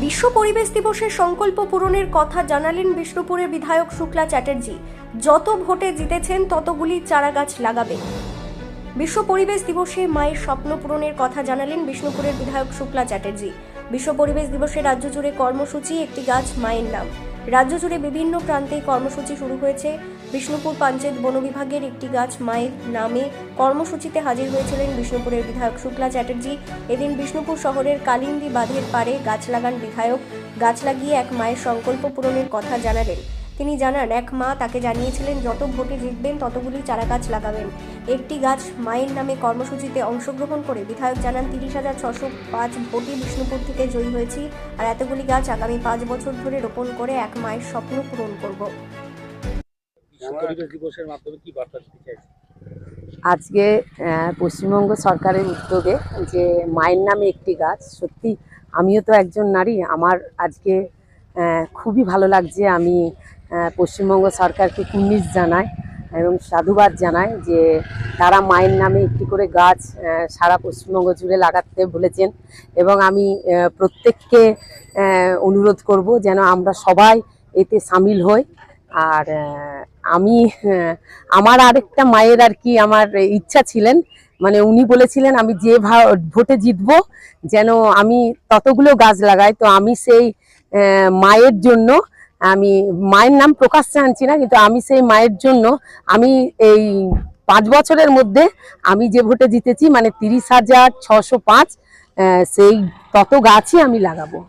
বিশ্ব পরিবেশ দিবসের সংকল্প পূরণের কথা জানালেন বিষ্ণুপুরের বিধায়ক শুক্লা চ্যাটার্জি। যত ভোটে জিতেছেন ততগুলি চারাগাছ লাগাবেন। বিশ্ব পরিবেশ দিবসে মায়ের স্বপ্ন পূরণের কথা জানালেন বিষ্ণুপুরের বিধায়ক শুক্লা চ্যাটার্জি। বিশ্ব পরিবেশ দিবসে রাজ্য জুড়ে কর্মসূচি একটি গাছ মায়ের নাম। রাজ্য জুড়ে বিভিন্ন প্রান্তে কর্মসূচি শুরু হয়েছে। বিষ্ণুপুর পঞ্চায়েত বন বিভাগের একটি গাছ মায়ের নামে কর্মসূচিতে হাজির হয়েছিলেন বিষ্ণুপুরের বিধায়ক শুক্লা চ্যাটার্জি। এদিন বিষ্ণুপুর শহরের কালিন্দী বাঁধের পাড়ে গাছ লাগান বিধায়ক। গাছ লাগিয়ে এক মায়ের সংকল্প পূরণের কথা জানালেন। তিনি জানান, এক মা তাকে জানিয়েছিলেন যত ভোটে জিতবেন ততগুলি চারা গাছ লাগাবেন। একটি গাছ মায়ের নামে কর্মসূচিতে অংশগ্রহণ করে বিধায়ক জানান, 30,605 ভোটে বিষ্ণুপুর থেকে জয়ী হয়েছি, আর এতগুলি গাছ আগামী 5 বছর ধরে রোপণ করে এক মায়ের স্বপ্ন পূরণ করব। পরিবেশ দিবসের মাধ্যমে কি বার্তা দিতে চাইছেন? আজকে পশ্চিমবঙ্গ সরকারের উদ্যোগে যে মায়ের নামে একটি গাছ, সত্যি আমিও তো একজন নারী, আমার আজকে খুবই ভালো লাগছে। আমি পশ্চিমবঙ্গ সরকারকে কুর্নিশ জানাই এবং সাধুবাদ জানাই যে তারা মায়ের নামে একটি করে গাছ সারা পশ্চিমবঙ্গ জুড়ে লাগাতে বলেছেন। এবং আমি প্রত্যেককে অনুরোধ করব যেন আমরা সবাই এতে সামিল হই। আর আমি আমার আরেকটা মায়ের আর কি আমার ইচ্ছা ছিলেন, মানে উনি বলেছিলেন আমি যে ভোটে জিতবো যেন আমি ততগুলো গাছ লাগাই। তো আমি সেই মায়ের জন্য, আমি মায়ের নাম প্রকাশ্যে আনছি না, কিন্তু আমি সেই মায়ের জন্য আমি এই 5 বছরের মধ্যে আমি যে ভোটে জিতেছি, মানে 30,605, সেই তত গাছই আমি লাগাবো।